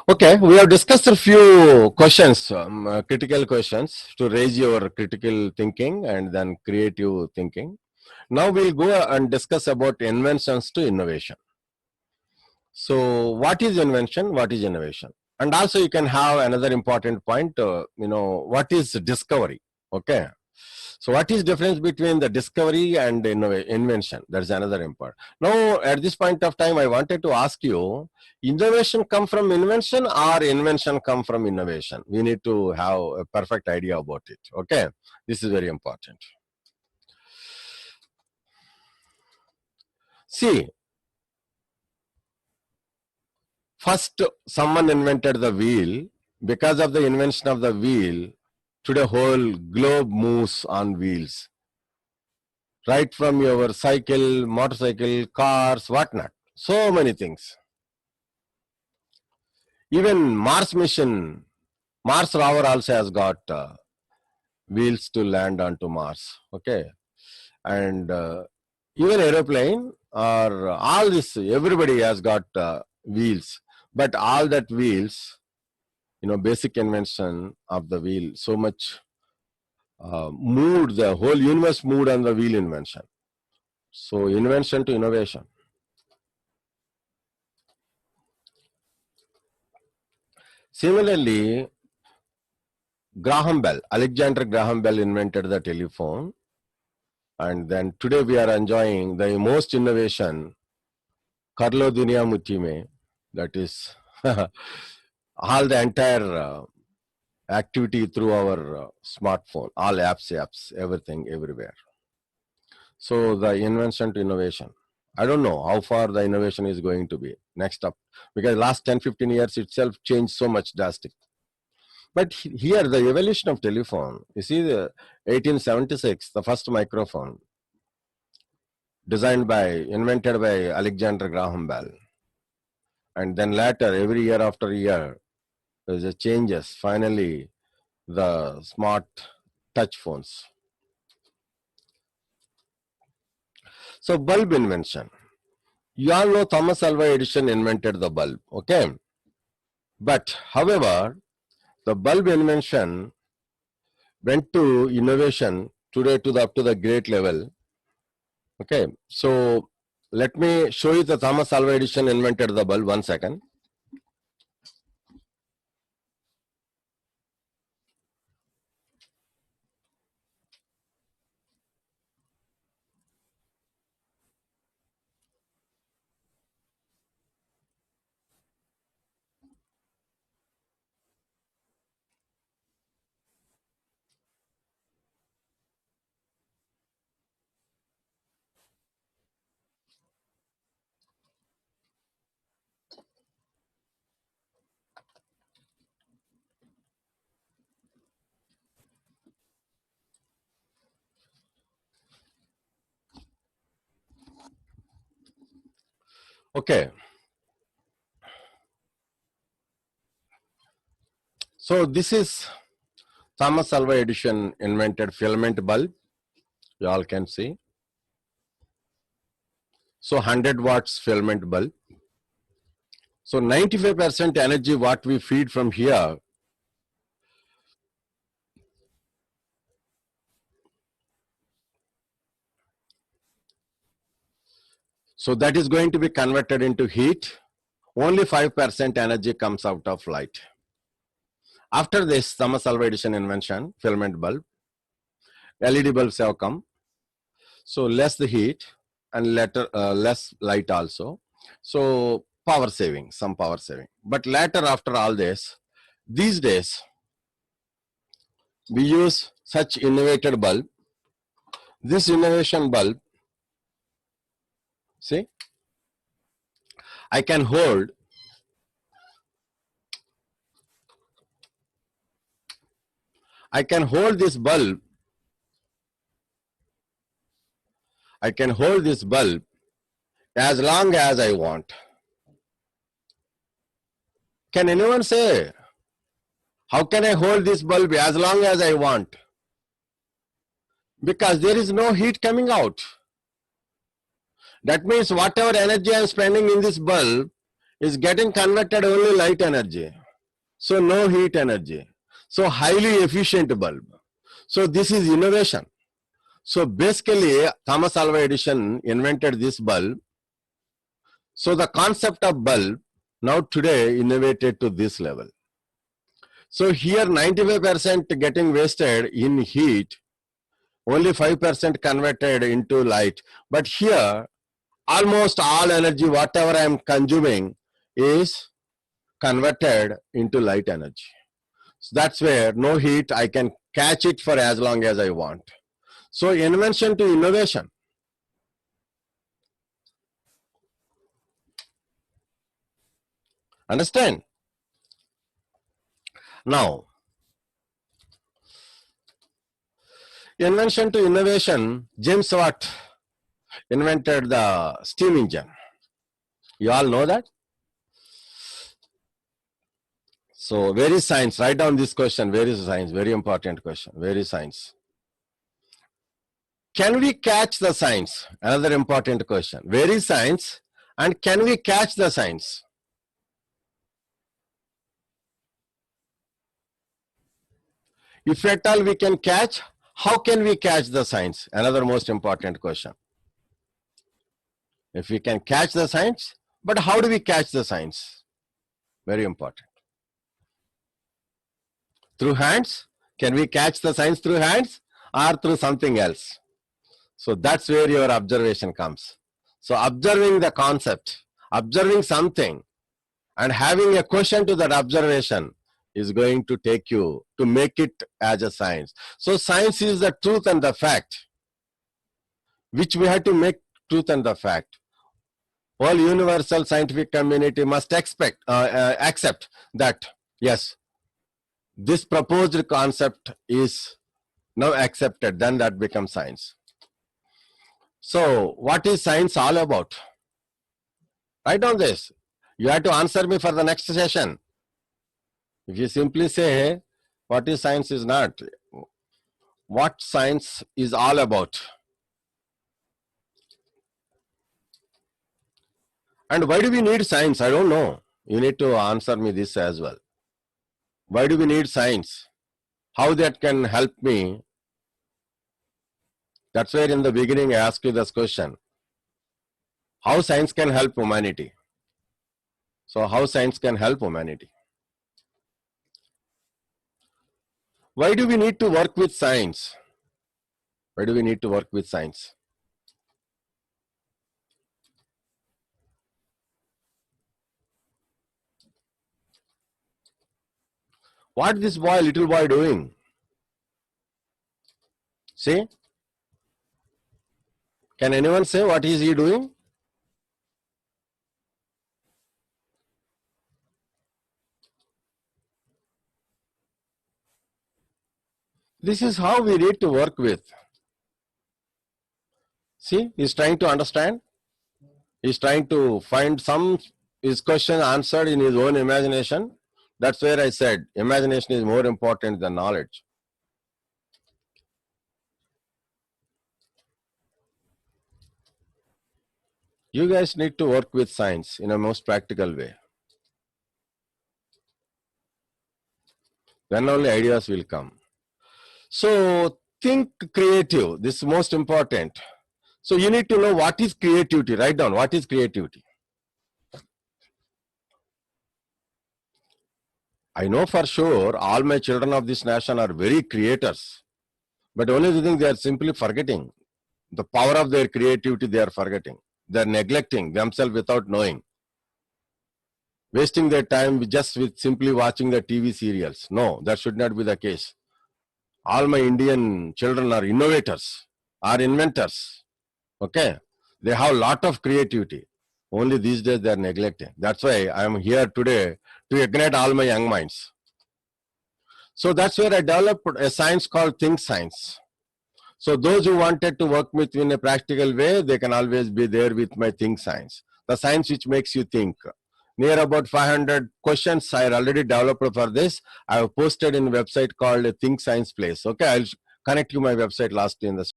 Okay, we have discussed a few questions, critical questions to raise your critical thinking and then creative thinking. Now we'll go and discuss about inventions to innovation. So, what is invention? What is innovation? And also, you can have another important point. What is discovery? Okay. So, what is difference between the discovery and invention? That's another important. Now, at this point of time, I wanted to ask you: innovation come from invention, or invention come from innovation? We need to have a perfect idea about it. Okay, this is very important. See, first, someone invented the wheel. Because of the invention of the wheel, today whole globe moves on wheels. Right from your cycle, motorcycle, cars, whatnot. So many things. Even Mars mission, Mars rover also has got wheels to land onto Mars. Okay, and even aeroplane or all this, everybody has got wheels. But all that wheels, basic invention of the wheel, so much moved, the whole universe moved on the wheel invention. So invention to innovation. Similarly, Graham Bell, Alexander Graham Bell invented the telephone, and then today we are enjoying the most innovation, Carlo Dunia Mutime, that is all the entire activity through our smartphone, all apps, everything, everywhere. So the invention to innovation. I don't know how far the innovation is going to be next up, because last 10, 15 years itself changed so much drastic. But here, the evolution of telephone, you see, the 1876, the first microphone, invented by Alexander Graham Bell. And then later, every year after year, there's a changes. Finally, the smart touch phones. So bulb invention. You all know Thomas Alva Edison invented the bulb, okay? But however, the bulb invention went to innovation today to up to the great level. Okay, so let me show you the Thomas Alva Edison invented the bulb. 1 second. Okay, so this is Thomas Alva Edison invented filament bulb. You all can see. So 100 watts filament bulb. So 95% energy what we feed from here, so that is going to be converted into heat. Only 5% energy comes out of light. After this Thomas Alva Edison invention, filament bulb, LED bulbs have come. So less the heat and less light also. So power saving, some power saving. But later, after all this, these days, we use such innovated bulb. This innovation bulb, see, I can hold this bulb. I can hold this bulb as long as I want. Can anyone say, how can I hold this bulb as long as I want? Because there is no heat coming out. That means whatever energy I am spending in this bulb, is getting converted only light energy. So no heat energy. So highly efficient bulb. So this is innovation. So basically Thomas Alva Edison invented this bulb. So the concept of bulb now today innovated to this level. So here 95% getting wasted in heat, only 5% converted into light. But here almost all energy, whatever I am consuming, is converted into light energy. So that's where no heat, I can catch it for as long as I want. So invention to innovation. Understand? Now, invention to innovation, James Watt invented the steam engine. You all know that? So where is science? Write down this question. Where is science? Very important question. Where is science? Can we catch the science? Another important question. Where is science? And can we catch the science? If at all we can catch, how can we catch the science? Another most important question. If we can catch the science, but how do we catch the science? Very important. Through hands? Can we catch the science through hands or through something else? So that's where your observation comes. So observing the concept, observing something and having a question to that observation is going to take you to make it as a science. So science is the truth and the fact, which we have to make truth and the fact. All universal scientific community must accept that, yes, this proposed concept is now accepted, then that becomes science. So what is science all about? Write down this. You have to answer me for the next session. If you simply say, what is science is not, what science is all about. And why do we need science? I don't know. You need to answer me this as well. Why do we need science? How that can help me? That's where in the beginning I asked you this question. How science can help humanity? So how science can help humanity? Why do we need to work with science? Why do we need to work with science? What this boy, little boy doing? See? Can anyone say what is he doing? This is how we need to work with. See, he's trying to understand. He's trying to find his question answered in his own imagination. That's where I said imagination is more important than knowledge. You guys need to work with science in a most practical way. Then only ideas will come. So think creative. This is most important. So you need to know what is creativity. Write down what is creativity. I know for sure all my children of this nation are very creators. But only the thing they are simply forgetting. The power of their creativity they are forgetting. They are neglecting themselves without knowing. Wasting their time just with simply watching the TV serials. No, that should not be the case. All my Indian children are innovators, are inventors. Okay? They have a lot of creativity. Only these days they are neglecting. That's why I am here today to ignite all my young minds. So that's where I developed a science called Think Science. So those who wanted to work with me in a practical way, they can always be there with my Think Science. The science which makes you think. Near about 500 questions I already developed for this. I have posted in a website called Think Science Place. Okay, I'll connect you my website last in the